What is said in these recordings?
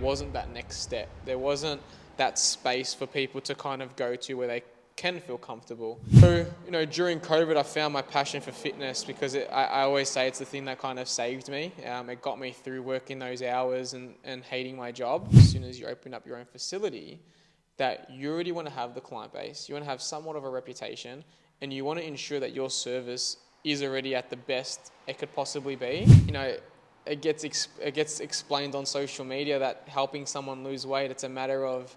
wasn't that next step. There wasn't that space for people to kind of go to where they can feel comfortable. So, during COVID, I found my passion for fitness because I always say it's the thing that kind of saved me. It got me through working those hours and hating my job. As soon as you open up your own facility, that you already want to have the client base, you want to have somewhat of a reputation, and you want to ensure that your service is already at the best it could possibly be. It gets explained on social media that helping someone lose weight, it's a matter of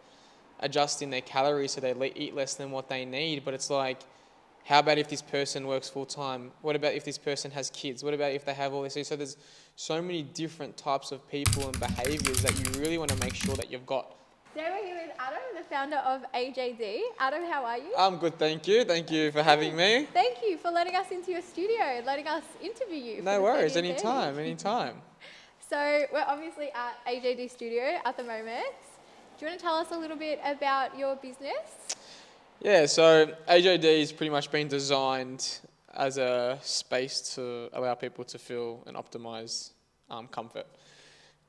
adjusting their calories so they eat less than what they need. But it's like, how about if this person works full time? What about if this person has kids? What about if they have all this? So there's so many different types of people and behaviors that you really want to make sure that you've got. Today we're here with Adam, the founder of AJD. Adam, how are you? I'm good, thank you. Thank you for having me. Thank you for letting us into your studio and letting us interview you. No worries, anytime. So we're obviously at AJD Studio at the moment. Do you want to tell us a little bit about your business? Yeah, so AJD has pretty much been designed as a space to allow people to feel and optimize comfort.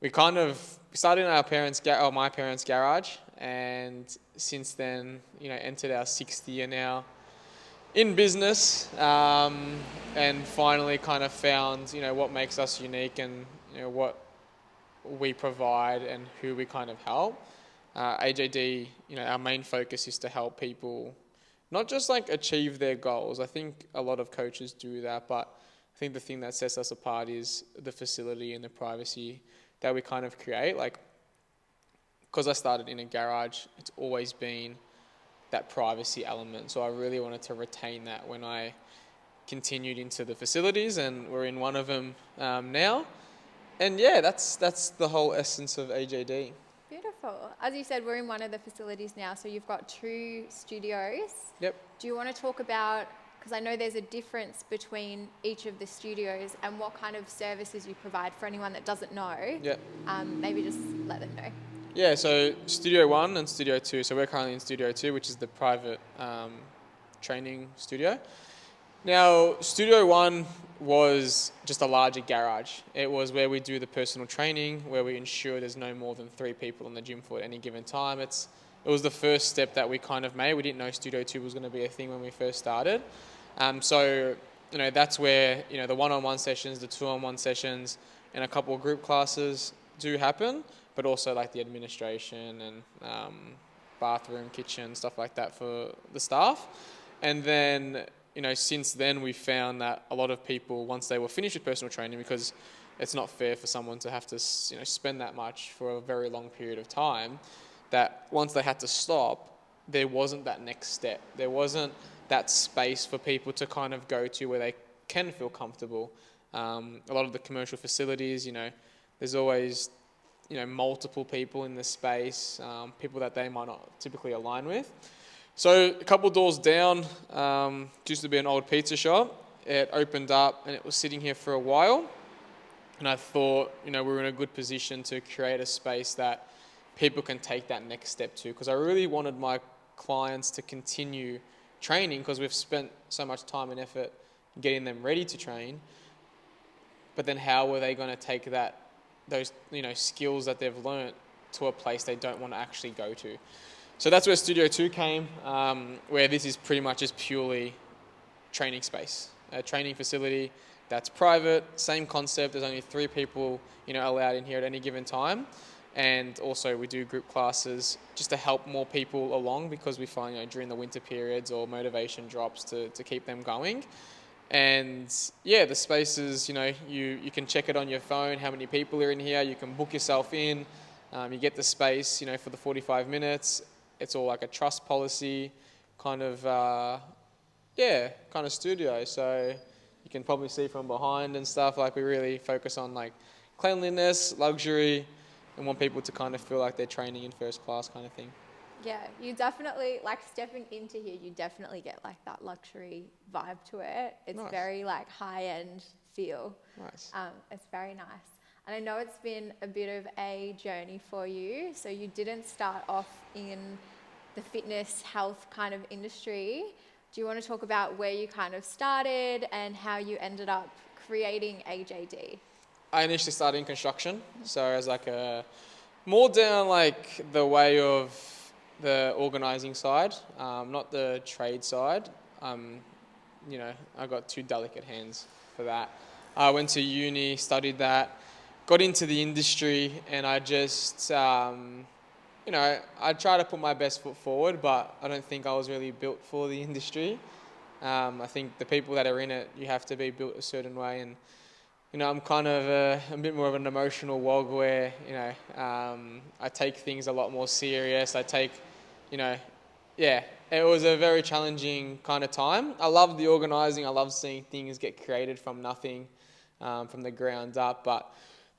We started in my parents' garage, and since then, entered our 6th year now in business, and finally kind of found, what makes us unique and, what we provide and who we kind of help. AJD, our main focus is to help people not just achieve their goals. I think a lot of coaches do that, but I think the thing that sets us apart is the facility and the privacy that we kind of create. Because I started in a garage, it's always been that privacy element. So I really wanted to retain that when I continued into the facilities, and we're in one of them now. And yeah, that's the whole essence of AJD. Beautiful. As you said, we're in one of the facilities now, so you've got 2 studios. Yep. Do you want to talk about, because I know there's a difference between each of the studios and what kind of services you provide for anyone that doesn't know? Yep. Maybe just let them know. Yeah, so Studio 1 and Studio 2. So we're currently in Studio 2, which is the private training studio. Now, Studio 1 was just a larger garage. It was where we do the personal training, where we ensure there's no more than 3 people in the gym floor at any given time. It was the first step that we kind of made. We didn't know Studio 2 was going to be a thing when we first started. So, that's where, the one-on-one sessions, the two-on-one sessions, and a couple of group classes do happen, but also the administration and bathroom, kitchen, stuff like that for the staff. And then, since then we found that a lot of people, once they were finished with personal training, because it's not fair for someone to have to, spend that much for a very long period of time, that once they had to stop, there wasn't that next step. There wasn't that space for people to kind of go to where they can feel comfortable. A lot of the commercial facilities, there's always, multiple people in the space, people that they might not typically align with. So a couple doors down, used to be an old pizza shop. It opened up and it was sitting here for a while. And I thought, we were in a good position to create a space that people can take that next step to. Because I really wanted my clients to continue training, because we've spent so much time and effort getting them ready to train. But then how were they going to take those skills that they've learnt to a place they don't want to actually go to? So that's where Studio 2 came, where this is pretty much just purely training space, a training facility that's private, same concept. There's only 3 people, allowed in here at any given time. And also we do group classes just to help more people along, because we find, during the winter periods or motivation drops to keep them going. And yeah, the spaces, you can check it on your phone, how many people are in here. You can book yourself in. You get the space, for the 45 minutes. It's all like a trust policy kind of studio. So you can probably see from behind and stuff, we really focus on cleanliness, luxury, and want people to kind of feel like they're training in first class kind of thing. Yeah, you definitely, stepping into here, you definitely get that luxury vibe to it. It's nice. Very high-end feel. Nice. It's very nice. And I know it's been a bit of a journey for you. So you didn't start off in the fitness health kind of industry. Do you want to talk about where you kind of started and how you ended up creating AJD? I initially started in construction. So as a More down like the way of the organising side, not the trade side. I got two delicate hands for that. I went to uni, studied that, got into the industry, and I just, I try to put my best foot forward, but I don't think I was really built for the industry. I think the people that are in it, you have to be built a certain way, and I'm kind of a bit more of an emotional wog where, I take things a lot more serious. I take, you know, yeah, it was a very challenging kind of time. I love the organising. I love seeing things get created from nothing, from the ground up. But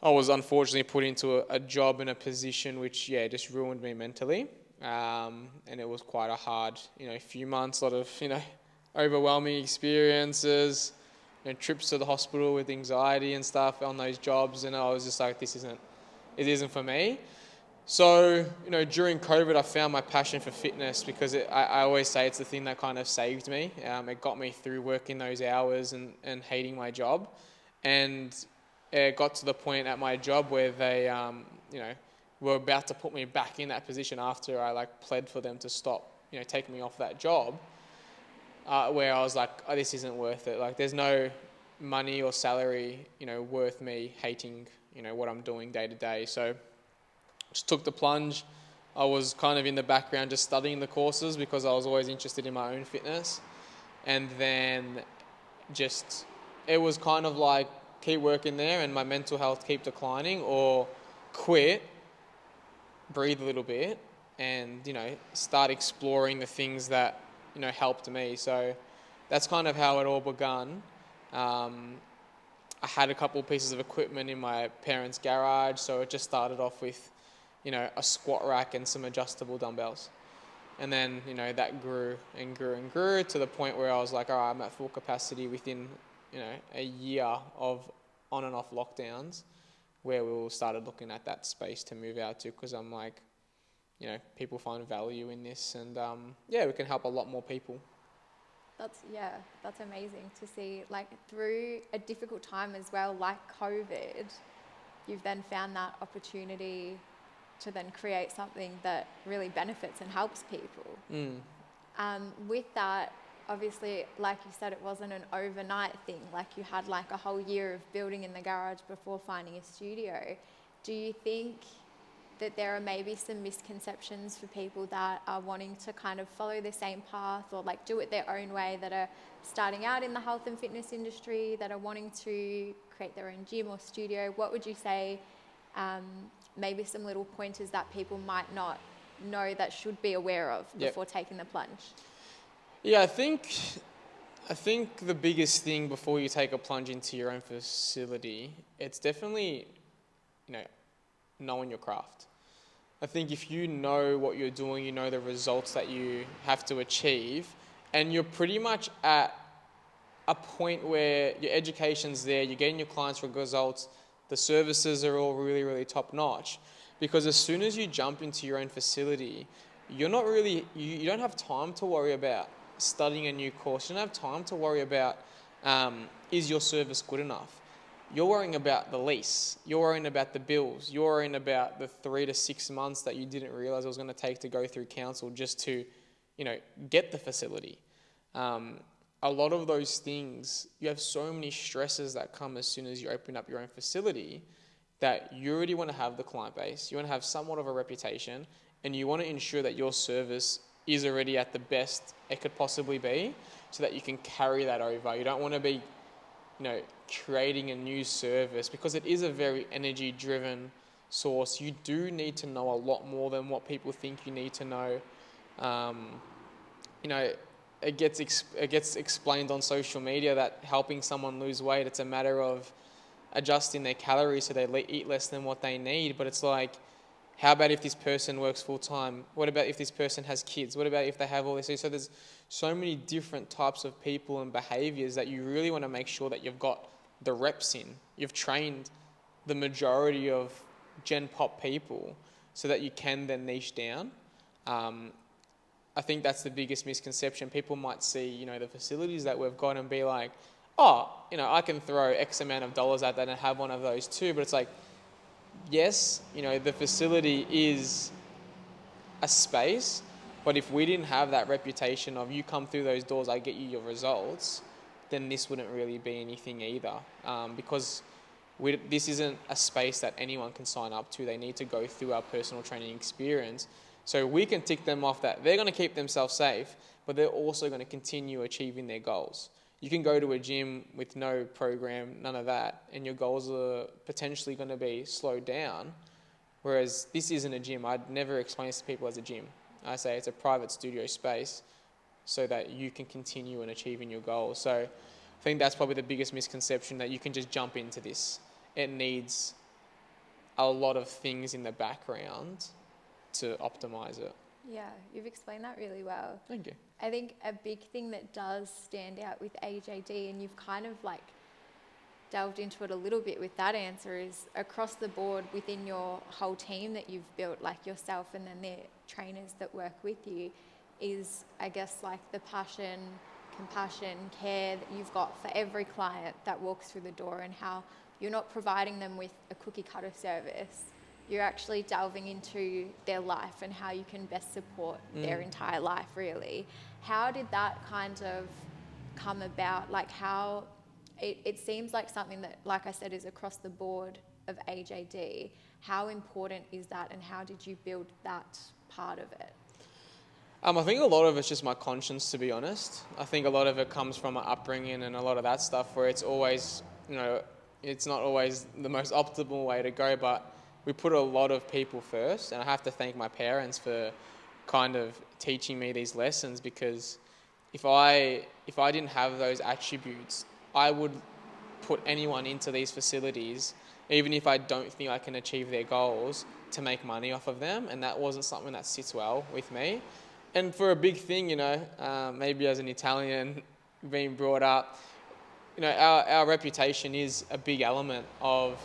I was unfortunately put into a job in a position which, just ruined me mentally. And it was quite a hard, few months, a lot of, overwhelming experiences, trips to the hospital with anxiety and stuff on those jobs. And I was just like, it isn't for me. So, during COVID, I found my passion for fitness because I always say it's the thing that kind of saved me. It got me through working those hours and hating my job. And it got to the point at my job where they, were about to put me back in that position after I pled for them to stop, taking me off that job, where I was like, oh, this isn't worth it. Like, there's no money or salary, worth me hating, what I'm doing day to day. So just took the plunge. I was kind of in the background just studying the courses because I was always interested in my own fitness. And then it was kind of like keep working there and my mental health keep declining, or quit, breathe a little bit, and, start exploring the things that, helped me. So that's kind of how it all begun. I had a couple of pieces of equipment in my parents' garage, so it just started off with, a squat rack and some adjustable dumbbells. And then, that grew and grew and grew to the point where I was like, all right, I'm at full capacity within, a year of on and off lockdowns, where we all started looking at that space to move out to, because I'm like, people find value in this, and we can help a lot more people. That's amazing to see, through a difficult time as well, like COVID, you've then found that opportunity to then create something that really benefits and helps people. With that, obviously, like you said, it wasn't an overnight thing. You had a whole year of building in the garage before finding a studio. Do you think that there are maybe some misconceptions for people that are wanting to kind of follow the same path, or do it their own way, that are starting out in the health and fitness industry, that are wanting to create their own gym or studio? What would you say, maybe some little pointers that people might not know that should be aware of before taking the plunge? Yeah, I think the biggest thing before you take a plunge into your own facility, it's definitely, knowing your craft. I think if you know what you're doing, you know the results that you have to achieve, and you're pretty much at a point where your education's there, you're getting your clients for results, the services are all really, really top notch. Because as soon as you jump into your own facility, you don't have time to worry about studying a new course. You don't have time to worry about, is your service good enough? You're worrying about the lease. You're worrying about the bills. You're worrying about the 3 to 6 months that you didn't realize it was going to take to go through council just to, get the facility. A lot of those things, you have so many stresses that come as soon as you open up your own facility, that you already want to have the client base. You want to have somewhat of a reputation, and you want to ensure that your service is already at the best it could possibly be, so that you can carry that over. You don't want to be, creating a new service, because it is a very energy driven source. You do need to know a lot more than what people think you need to know. It gets explained on social media that helping someone lose weight, it's a matter of adjusting their calories so they eat less than what they need. But it's like, how about if this person works full time? What about if this person has kids? What about if they have all this? So there's so many different types of people and behaviors that you really want to make sure that you've got the reps in. You've trained the majority of Gen Pop people so that you can then niche down. I think that's the biggest misconception. People might see, the facilities that we've got and be like, oh, I can throw X amount of dollars at that and have one of those too. But it's like, yes, the facility is a space, but if we didn't have that reputation of you come through those doors, I get you your results, then this wouldn't really be anything either. Because this isn't a space that anyone can sign up to. They need to go through our personal training experience. So we can tick them off that they're going to keep themselves safe, but they're also going to continue achieving their goals. You can go to a gym with no program, none of that, and your goals are potentially going to be slowed down. Whereas this isn't a gym. I'd never explain this to people as a gym. I say it's a private studio space so that you can continue in achieving your goals. So I think that's probably the biggest misconception, that you can just jump into this. It needs a lot of things in the background to optimize it. Yeah, you've explained that really well. Thank you. I think a big thing that does stand out with AJD, and you've kind of like delved into it a little bit with that answer, is across the board within your whole team that you've built, like yourself and then the trainers that work with you, is I guess like the passion, compassion, care that you've got for every client that walks through the door, and how you're not providing them with a cookie cutter service. You're actually delving into their life and how you can best support their entire life, really. How did that kind of come about? Like how it seems like something that, like I said, is across the board of AJD. How important is that, and how did you build that part of it? I think a lot of it's just my conscience, to be honest. I think a lot of it comes from my upbringing and a lot of that stuff where it's always, it's not always the most optimal way to go, but we put a lot of people first. And I have to thank my parents for kind of teaching me these lessons, because if I didn't have those attributes, I would put anyone into these facilities, even if I don't think I can achieve their goals, to make money off of them. And that wasn't something that sits well with me. And for a big thing, maybe as an Italian being brought up, our reputation is a big element of,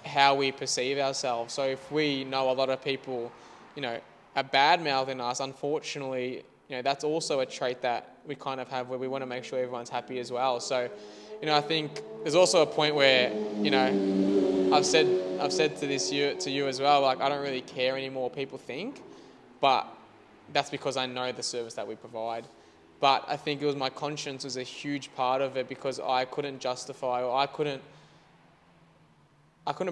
how we perceive ourselves. So if we know a lot of people, are bad-mouthing us, unfortunately, that's also a trait that we kind of have, where we want to make sure everyone's happy as well. So, I think there's also a point where, I've said to you as well, like, I don't really care anymore what people think, but that's because I know the service that we provide. But I think it was my conscience was a huge part of it, because I couldn't justify, or I couldn't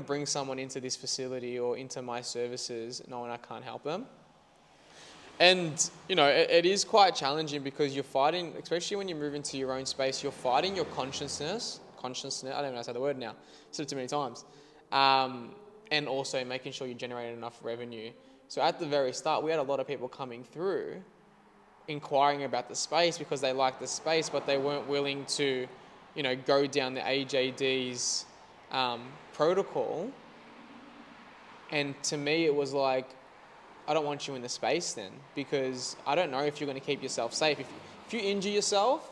bring someone into this facility or into my services knowing I can't help them. And, it is quite challenging, because you're fighting, especially when you move into your own space, you're fighting your consciousness, I don't even know how to say the word now, I've said it too many times, and also making sure you generate enough revenue. So at the very start, we had a lot of people coming through, inquiring about the space because they liked the space, but they weren't willing to, go down the AJD's protocol. And to me, it was like, I don't want you in the space then, because I don't know if you're going to keep yourself safe. If you injure yourself,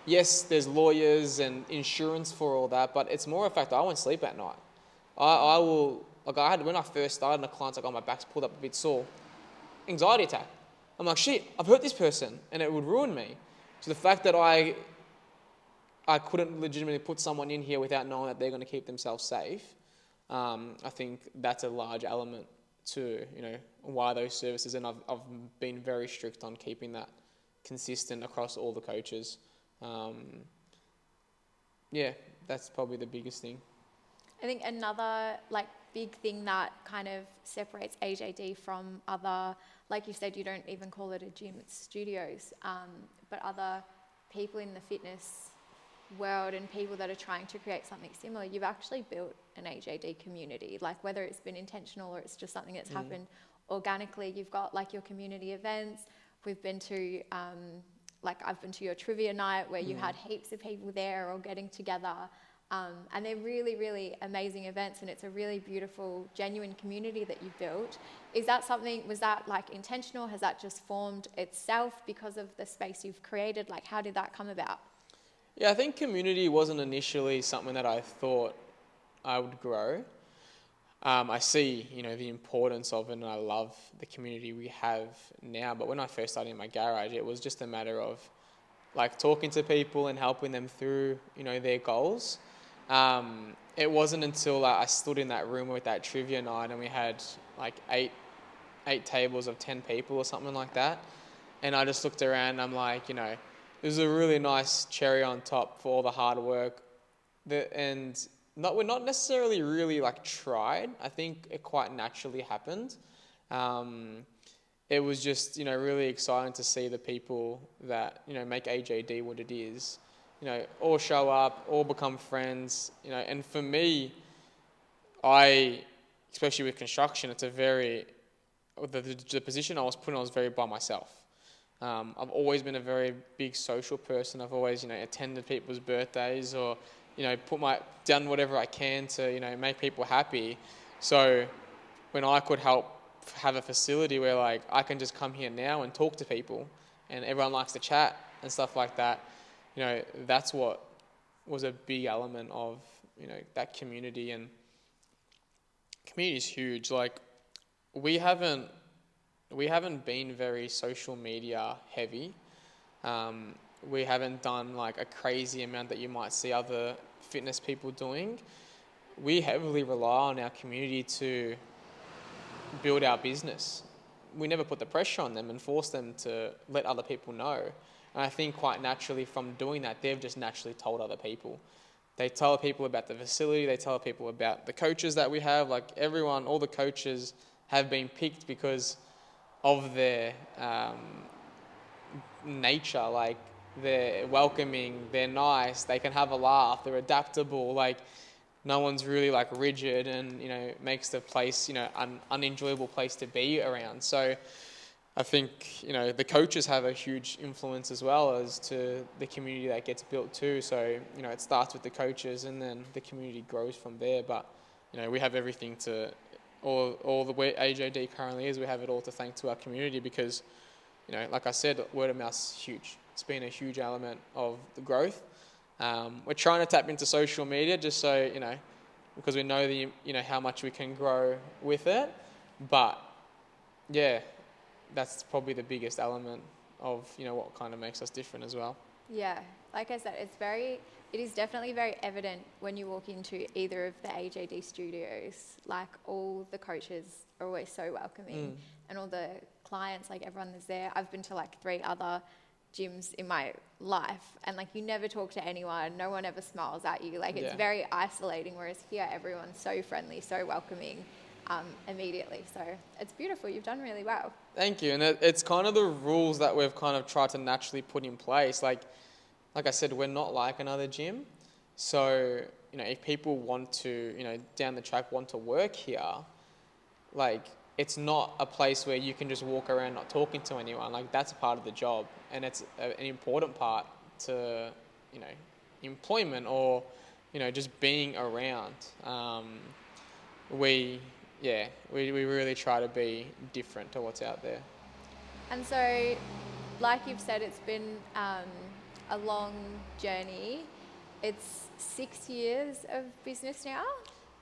yes, there's lawyers and insurance for all that, but it's more a fact that I won't sleep at night. I will, like when I first started, and a client's like, oh, my back's pulled up a bit sore. Anxiety attack. I'm like, shit, I've hurt this person, and it would ruin me. So the fact that I couldn't legitimately put someone in here without knowing that they're going to keep themselves safe, I think that's a large element to, why those services, and I've been very strict on keeping that consistent across all the coaches. That's probably the biggest thing. I think another big thing that kind of separates AJD from other, like you said, you don't even call it a gym, it's studios, but other people in the fitness world and people that are trying to create something similar, you've actually built an AJD community, whether it's been intentional or it's just something that's happened organically. You've got your community events. We've been to I've been to your trivia night where you had heaps of people there all getting together, and they're really, really amazing events, and it's a really beautiful, genuine community that you've built. Is that something, was that intentional? Has that just formed itself because of the space you've created? How did that come about? Yeah, I think community wasn't initially something that I thought I would grow. I see, the importance of it, and I love the community we have now. But when I first started in my garage, it was just a matter of talking to people and helping them through, their goals. It wasn't until I stood in that room with that trivia night and we had like eight tables of 10 people or something like that. And I just looked around and I'm like, it was a really nice cherry on top for all the hard work. We're not necessarily really like tried. I think it quite naturally happened. It was just, really exciting to see the people that, make AJD what it is, all show up, all become friends, and for me, especially with construction, it's the position I was put in, I was very by myself. I've always been a very big social person. I've always, attended people's birthdays or, done whatever I can to, make people happy. So when I could help have a facility where like I can just come here now and talk to people and everyone likes to chat and stuff like that, that's what was a big element of, that community. And community is huge. Like we haven't been very social media heavy. We haven't done like a crazy amount that you might see other fitness people doing. We heavily rely on our community to build our business. We never put the pressure on them and force them to let other people know. And I think quite naturally from doing that, they've just naturally told other people. They tell people about the facility, they tell people about the coaches that we have. Like everyone, all the coaches have been picked because of their nature. Like they're welcoming, they're nice, they can have a laugh, they're adaptable. Like no one's really like rigid and, makes the place, an unenjoyable place to be around. So I think, the coaches have a huge influence as well as to the community that gets built too. So, it starts with the coaches and then the community grows from there. But, we have everything all the way AJD currently is, we have it all to thank to our community because, like I said, word of mouth's huge. It's been a huge element of the growth. We're trying to tap into social media just so, because we know how much we can grow with it. But yeah, that's probably the biggest element of, what kind of makes us different as well. Yeah, like I said, it is definitely very evident when you walk into either of the AJD studios. Like all the coaches are always so welcoming and all the clients, like everyone is there. I've been to like 3 other gyms in my life and like you never talk to anyone, no one ever smiles at you. Like it's very isolating, whereas here everyone's so friendly, so welcoming immediately. So it's beautiful. You've done really well. Thank you. And it's kind of the rules that we've kind of tried to naturally put in place. Like I said, we're not like another gym. So, if people want to, down the track want to work here, like it's not a place where you can just walk around not talking to anyone. Like that's a part of the job and it's an important part to, employment or, just being around. We really try to be different to what's out there. And so, like you've said, it's been a long journey. It's 6 years of business now?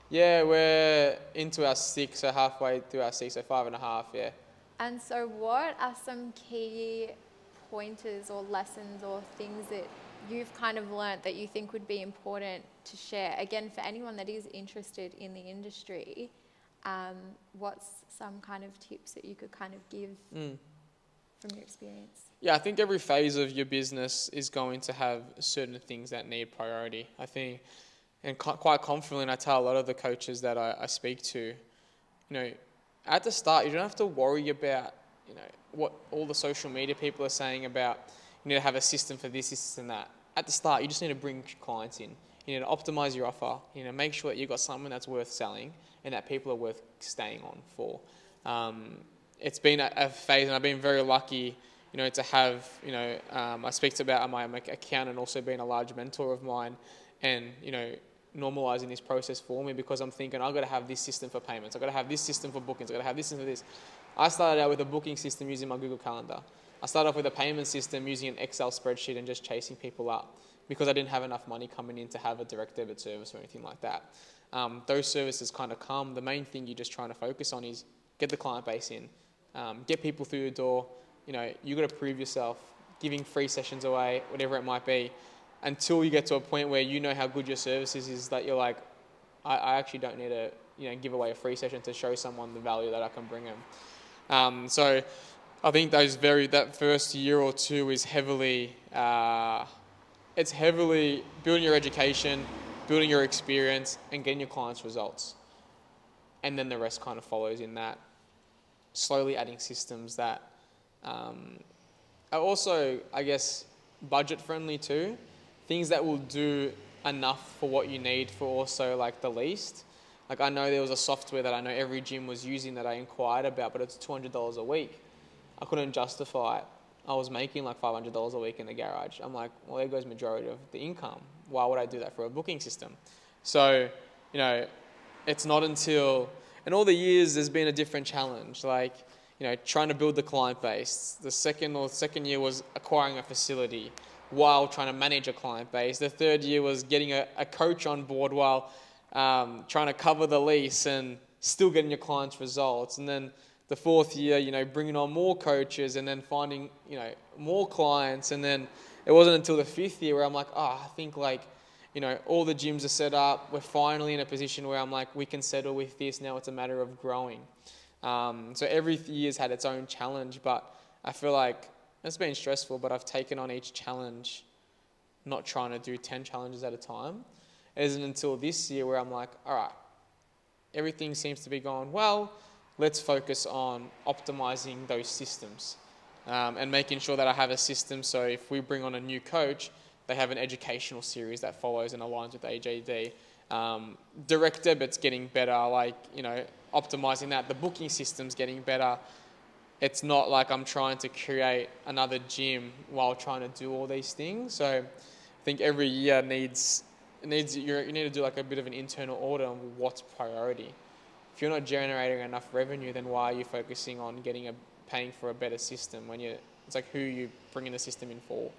Yeah, we're into our 6, so halfway through our 6, so 5.5, yeah. And so what are some key pointers or lessons or things that you've kind of learnt that you think would be important to share? Again, for anyone that is interested in the industry, what's some kind of tips that you could kind of give from your experience? Yeah, I think every phase of your business is going to have certain things that need priority. I think, and quite confidently, I tell a lot of the coaches that I speak to, at the start, you don't have to worry about, what all the social media people are saying about, you need to have a system for this and that. At the start, you just need to bring clients in. You need to optimize your offer. You know, make sure that you've got something that's worth selling and that people are worth staying on for. It's been a phase, and I've been very lucky, to have, I speak about my accountant also being a large mentor of mine and, normalizing this process for me because I'm thinking, I've got to have this system for payments. I've got to have this system for bookings. I've got to have this system for this. I started out with a booking system using my Google Calendar. I started off with a payment system using an Excel spreadsheet and just chasing people up because I didn't have enough money coming in to have a direct debit service or anything like that. Those services kind of come. The main thing you're just trying to focus on is get the client base in, get people through the door. You got to prove yourself, giving free sessions away, whatever it might be. until you get to a point where you know how good your service is that you're like, I actually don't need to, give away a free session to show someone the value that I can bring them. So I think that first year or two is heavily, it's heavily building your education, building your experience, and getting your clients results. And then the rest kind of follows in that. Slowly adding systems that are also, I guess, budget friendly too. Things that will do enough for what you need for also like the least. Like I know there was a software that I know every gym was using that I inquired about, but it's $200 a week. I couldn't justify it. I was making like $500 a week in the garage. I'm like, well, there goes majority of the income. Why would I do that for a booking system? So, it's not until, in all the years, there's been a different challenge. Like, trying to build the client base. The second year was acquiring a facility while trying to manage a client base. The third year was getting a coach on board while trying to cover the lease and still getting your clients results. And then the fourth year, bringing on more coaches and then finding, more clients. And then it wasn't until the fifth year where I'm like, I think like, all the gyms are set up. We're finally in a position where I'm like, we can settle with this. Now it's a matter of growing. So every year's had its own challenge, but I feel like it's been stressful, but I've taken on each challenge, not trying to do 10 challenges at a time. It isn't until this year where I'm like, all right, everything seems to be going well. Let's focus on optimizing those systems and making sure that I have a system. So if we bring on a new coach, they have an educational series that follows and aligns with AJD. Direct debit's getting better, optimizing that. The booking system's getting better. It's not like I'm trying to create another gym while trying to do all these things. So I think every year you need to do like a bit of an internal audit on what's priority. If you're not generating enough revenue, then why are you focusing on paying for a better system it's like who you bringing the system in for?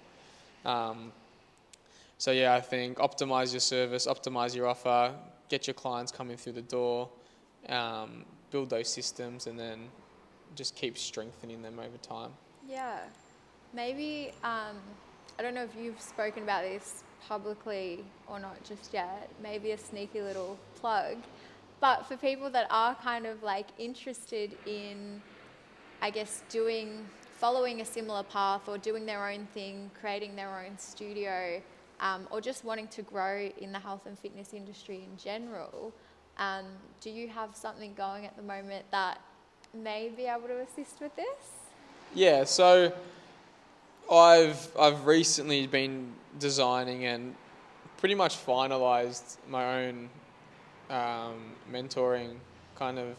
So yeah, I think optimize your service, optimize your offer, get your clients coming through the door, build those systems, and then just keep strengthening them over time. Yeah. Maybe, I don't know if you've spoken about this publicly or not just yet, maybe a sneaky little plug. But for people that are kind of like interested in, I guess, following a similar path or doing their own thing, creating their own studio, or just wanting to grow in the health and fitness industry in general, do you have something going at the moment that may be able to assist with this? Yeah, so I've recently been designing and pretty much finalized my own mentoring kind of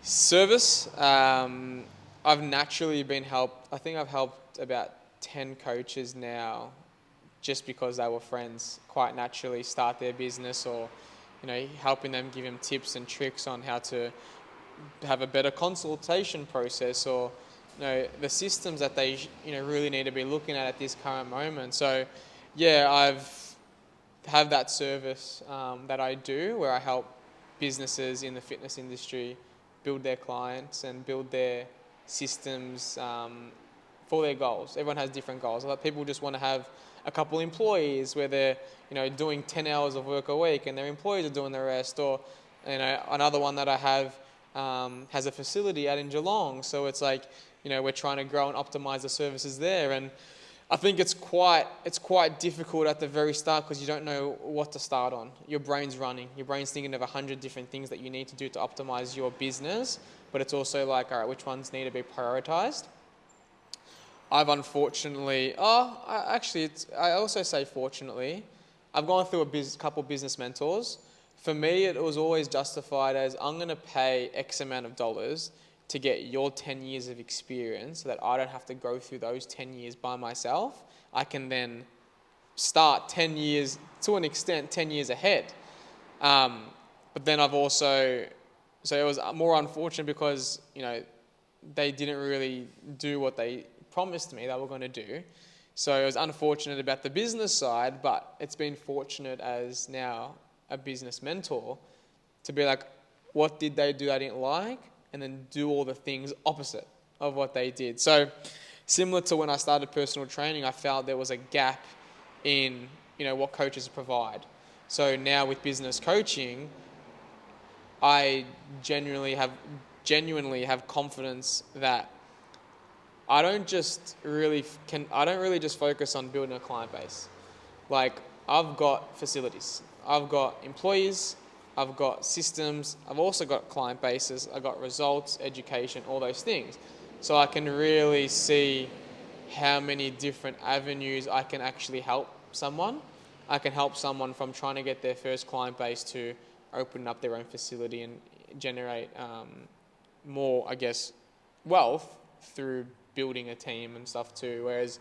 service. I've naturally been helped. I think I've helped about 10 coaches now just because they were friends, quite naturally start their business, or helping them, give them tips and tricks on how to have a better consultation process, or the systems that they really need to be looking at this current moment. So yeah, I've have that service that I do where I help businesses in the fitness industry build their clients and build their systems for their goals. Everyone has different goals. Like people just want to have a couple employees where they're doing 10 hours of work a week and their employees are doing the rest. Or another one that I have has a facility out in Geelong, so it's like we're trying to grow and optimize the services there. And I think it's quite difficult at the very start because you don't know what to start on. Your brain's running. Your brain's thinking of 100 different things that you need to do to optimize your business, but it's also like, all right, which ones need to be prioritized? I've unfortunately, I also say fortunately, I've gone through a couple business mentors. For me, it was always justified as I'm going to pay X amount of dollars to get your 10 years of experience so that I don't have to go through those 10 years by myself. I can then start 10 years, to an extent, 10 years ahead. But then I've also, so it was more unfortunate because, they didn't really do what they promised me they were going to do. So it was unfortunate about the business side, but it's been fortunate as now a business mentor to be like, what did they do I didn't like? And then do all the things opposite of what they did. So similar to when I started personal training, I felt there was a gap in, what coaches provide. So now with business coaching, I genuinely have confidence that I don't really just focus on building a client base. Like, I've got facilities, I've got employees, I've got systems, I've also got client bases, I've got results, education, all those things. So I can really see how many different avenues I can actually help someone. I can help someone from trying to get their first client base to open up their own facility and generate more, I guess, wealth through building a team and stuff too. Whereas,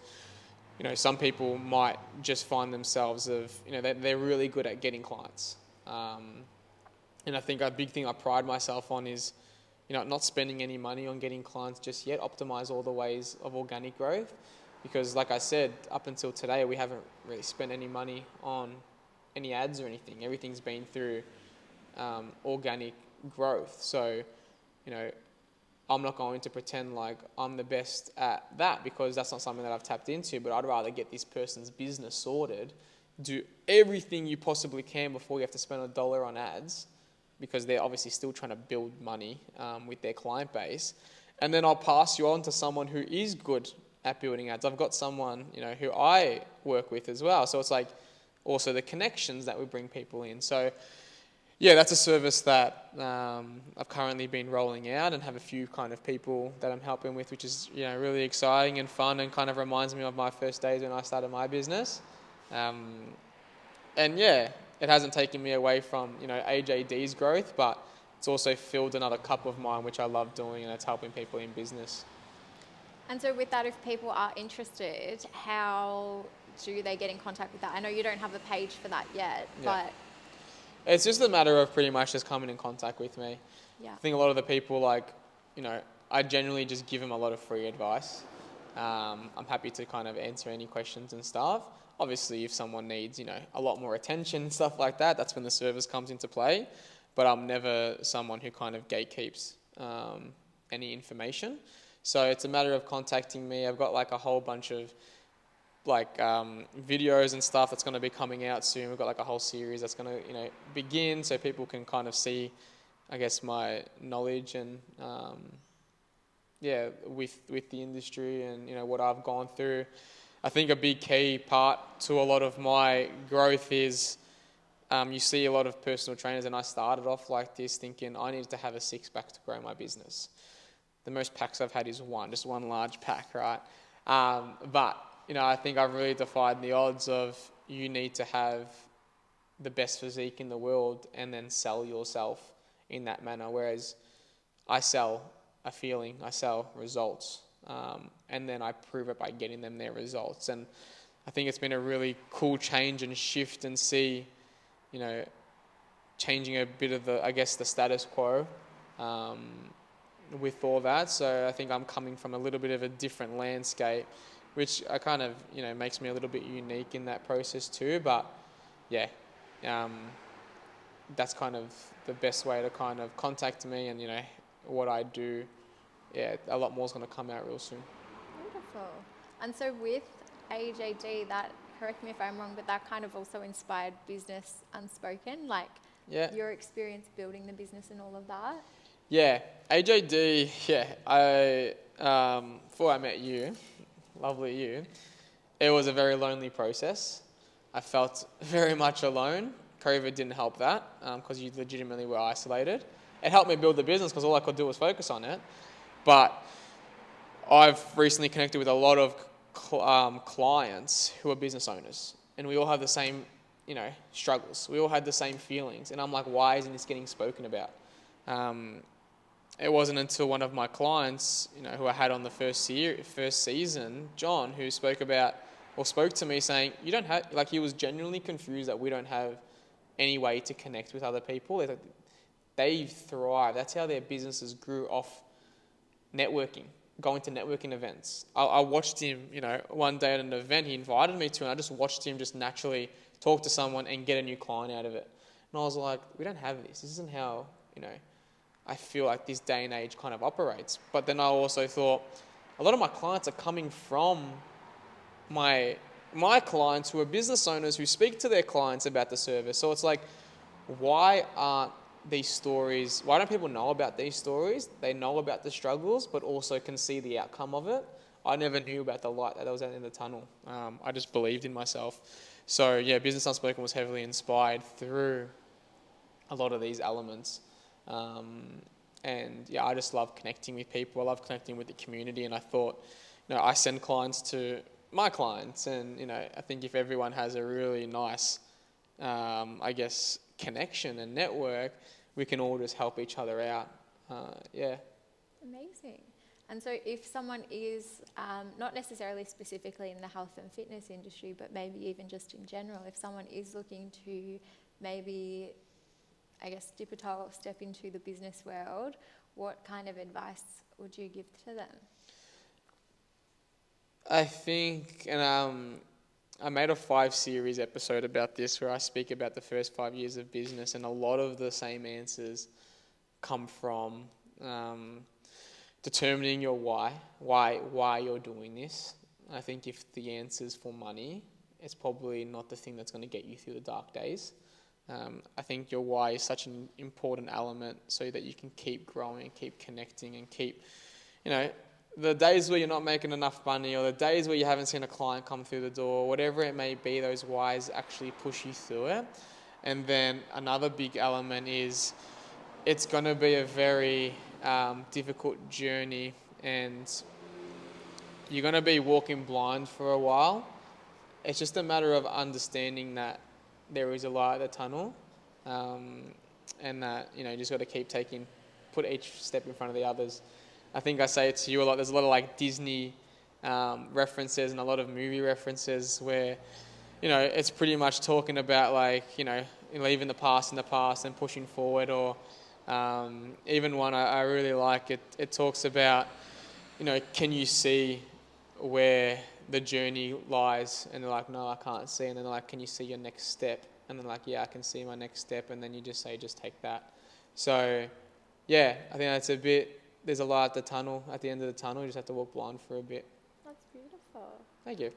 some people might just find themselves they're really good at getting clients. And I think a big thing I pride myself on is, not spending any money on getting clients just yet, optimize all the ways of organic growth. Because like I said, up until today, we haven't really spent any money on any ads or anything. Everything's been through organic growth. So, I'm not going to pretend like I'm the best at that, because that's not something that I've tapped into, but I'd rather get this person's business sorted, do everything you possibly can before you have to spend $1 on ads, because they're obviously still trying to build money with their client base. And then I'll pass you on to someone who is good at building ads. I've got someone, who I work with as well. So it's like also the connections that we bring people in. So yeah, that's a service that I've currently been rolling out and have a few kind of people that I'm helping with, which is, really exciting and fun, and kind of reminds me of my first days when I started my business. And yeah, it hasn't taken me away from, AJD's growth, but it's also filled another cup of mine, which I love doing, and it's helping people in business. And so with that, if people are interested, how do they get in contact with that? I know you don't have a page for that yet, Yeah. but... It's just a matter of pretty much just coming in contact with me. Yeah. I think a lot of the people, I generally just give them a lot of free advice. I'm happy to kind of answer any questions and stuff. Obviously, if someone needs, a lot more attention and stuff like that, that's when the service comes into play. But I'm never someone who kind of gatekeeps any information. So it's a matter of contacting me. I've got a whole bunch of videos and stuff that's going to be coming out soon. We've got a whole series that's going to begin, so people can kind of see, I guess, my knowledge and with the industry and what I've gone through. I think a big key part to a lot of my growth is you see a lot of personal trainers, and I started off like this thinking I needed to have a 6-pack to grow my business. The most packs I've had is just one large pack, right? But I think I've really defied the odds of you need to have the best physique in the world and then sell yourself in that manner. Whereas I sell a feeling, I sell results, and then I prove it by getting them their results. And I think it's been a really cool change and shift, and see, changing a bit of the status quo with all that. So I think I'm coming from a little bit of a different landscape, which I kind of, makes me a little bit unique in that process too. But yeah, that's kind of the best way to kind of contact me, and, what I do. Yeah, a lot more is going to come out real soon. Wonderful. And so with AJD, that, correct me if I'm wrong, but that kind of also inspired Business Unspoken, your experience building the business and all of that? Yeah, AJD, before I met you, lovely you, it was a very lonely process. I felt very much alone. COVID didn't help that, because you legitimately were isolated. It helped me build the business because all I could do was focus on it. But I've recently connected with a lot of clients who are business owners, and we all have the same, struggles. We all had the same feelings, and I'm like, why isn't this getting spoken about? It wasn't until one of my clients, who I had on the first season, John, who spoke to me saying, you don't have, he was genuinely confused that we don't have any way to connect with other people. They thrive. That's how their businesses grew off networking, going to networking events. I watched him, one day at an event he invited me to, and I just watched him just naturally talk to someone and get a new client out of it. And I was like, we don't have this. This isn't how, I feel like this day and age kind of operates. But then I also thought, a lot of my clients are coming from my my clients who are business owners who speak to their clients about the service. So it's like, why aren't these stories, why don't people know about these stories? They know about the struggles, but also can see the outcome of it. I never knew about the light that was out in the tunnel. I just believed in myself. So yeah, Business Unspoken was heavily inspired through a lot of these elements. And yeah, I just love connecting with people. I love connecting with the community. And I thought, I send clients to my clients. And, I think if everyone has a really nice, connection and network, we can all just help each other out. Yeah. Amazing. And so if someone is not necessarily specifically in the health and fitness industry, but maybe even just in general, if someone is looking to maybe, dip a toe or step into the business world, what kind of advice would you give to them? I think, and I made a 5-series episode about this where I speak about the first 5 years of business, and a lot of the same answers come from determining your why you're doing this. I think if the answer's for money, it's probably not the thing that's going to get you through the dark days. I think your why is such an important element so that you can keep growing, keep connecting, and keep, the days where you're not making enough money, or the days where you haven't seen a client come through the door, whatever it may be, those whys actually push you through it. And then another big element is it's going to be a very difficult journey, and you're going to be walking blind for a while. It's just a matter of understanding that there is a light at the tunnel, and that, you just got to put each step in front of the others. I think I say it to you a lot. There's a lot of like Disney references and a lot of movie references where, it's pretty much talking about like, leaving the past in the past and pushing forward, or even one I really like, it talks about, can you see where the journey lies? And they're like, no, I can't see. And then they're like, can you see your next step? And then like, yeah, I can see my next step. And then you just say, just take that. So yeah, I think that's there's a light at the end of the tunnel. You just have to walk blind for a bit. That's beautiful. Thank you.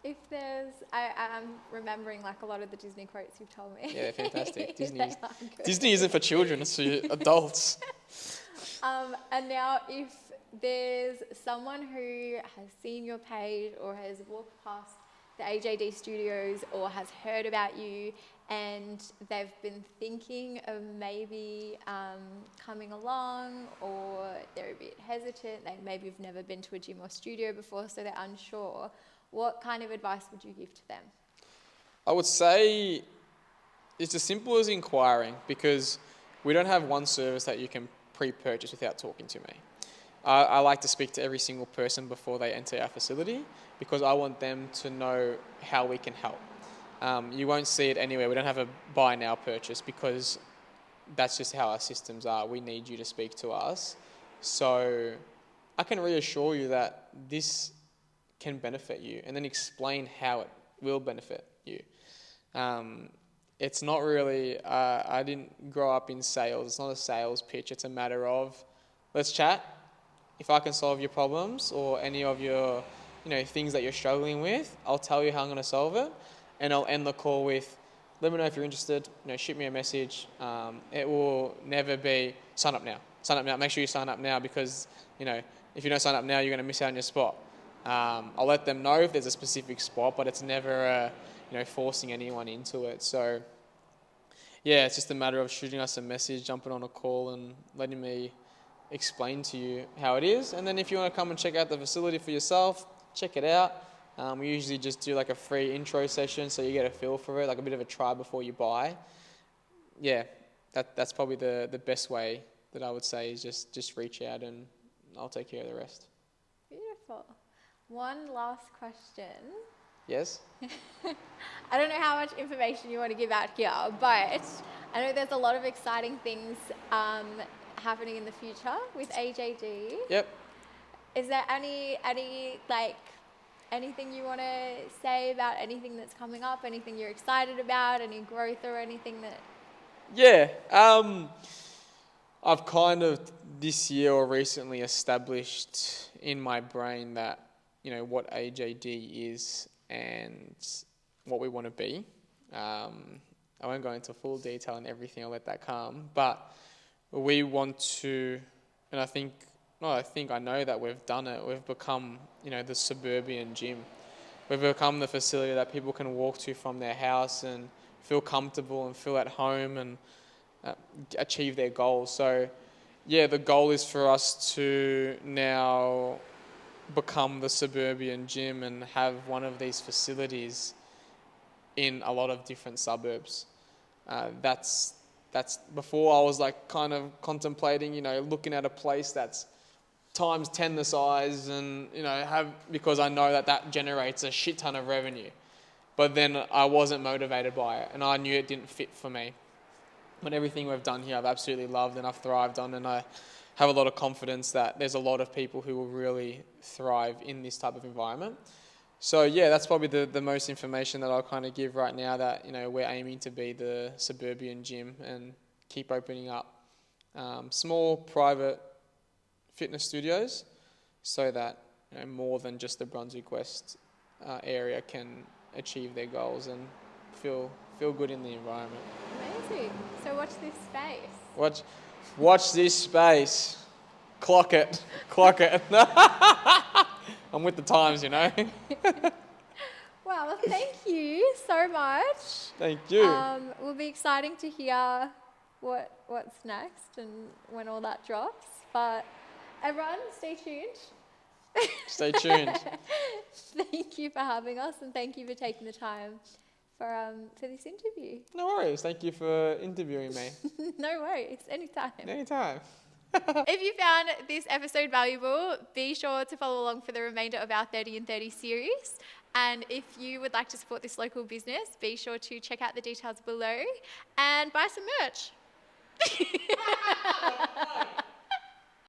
If there's, I'm remembering like a lot of the Disney quotes you've told me. Yeah, they're fantastic. Disney isn't for children, it's for adults. And now if there's someone who has seen your page or has walked past the AJD studios or has heard about you and they've been thinking of maybe coming along, or they're a bit hesitant, they maybe have never been to a gym or studio before, so they're unsure, what kind of advice would you give to them? I would say it's as simple as inquiring, because we don't have one service that you can pre-purchase without talking to me. I like to speak to every single person before they enter our facility, because I want them to know how we can help. You won't see it anywhere. We don't have a buy now purchase, because that's just how our systems are. We need you to speak to us. So I can reassure you that this can benefit you, and then explain how it will benefit you. It's not really, I didn't grow up in sales. It's not a sales pitch. It's a matter of, let's chat. If I can solve your problems or any of your, things that you're struggling with, I'll tell you how I'm going to solve it. And I'll end the call with, let me know if you're interested, shoot me a message. It will never be, sign up now. Sign up now. Make sure you sign up now, because, if you don't sign up now, you're going to miss out on your spot. I'll let them know if there's a specific spot, but it's never, forcing anyone into it. So yeah, it's just a matter of shooting us a message, jumping on a call and letting me explain to you how it is. And then if you want to come and check out the facility for yourself, check it out. We usually just do like a free intro session, so you get a feel for it, like a bit of a try before you buy. Yeah, that's probably the best way that I would say, is just reach out and I'll take care of the rest. Beautiful. One last question. Yes? I don't know how much information you want to give out here, but I know there's a lot of exciting things happening in the future with AJD. Yep. Is there anything you want to say about anything that's coming up, anything you're excited about, any growth or anything that... Yeah. I've kind of this year or recently established in my brain that, what AJD is and what we want to be. I won't go into full detail on everything, I'll let that come. But we want to, and I know that we've done it. We've become, the suburban gym. We've become the facility that people can walk to from their house and feel comfortable and feel at home and achieve their goals. So, yeah, the goal is for us to now become the suburban gym and have one of these facilities in a lot of different suburbs. That's before I was like kind of contemplating, looking at a place that's times 10 the size and, because I know that generates a shit ton of revenue. But then I wasn't motivated by it and I knew it didn't fit for me. But everything we've done here I've absolutely loved and I've thrived on, and I have a lot of confidence that there's a lot of people who will really thrive in this type of environment. So yeah, that's probably the most information that I'll kind of give right now, that, we're aiming to be the suburban gym and keep opening up small private fitness studios so that more than just the Brunswick West area can achieve their goals and feel good in the environment. Amazing. So watch this space. Watch this space. Clock it. I'm with the times, Wow, well, thank you so much. Thank you. Will be exciting to hear what's next and when all that drops. But everyone, stay tuned. Stay tuned. Thank you for having us, and thank you for taking the time for this interview. No worries. Thank you for interviewing me. No worries. Anytime. If you found this episode valuable, be sure to follow along for the remainder of our 30 and 30 series. And if you would like to support this local business, be sure to check out the details below and buy some merch.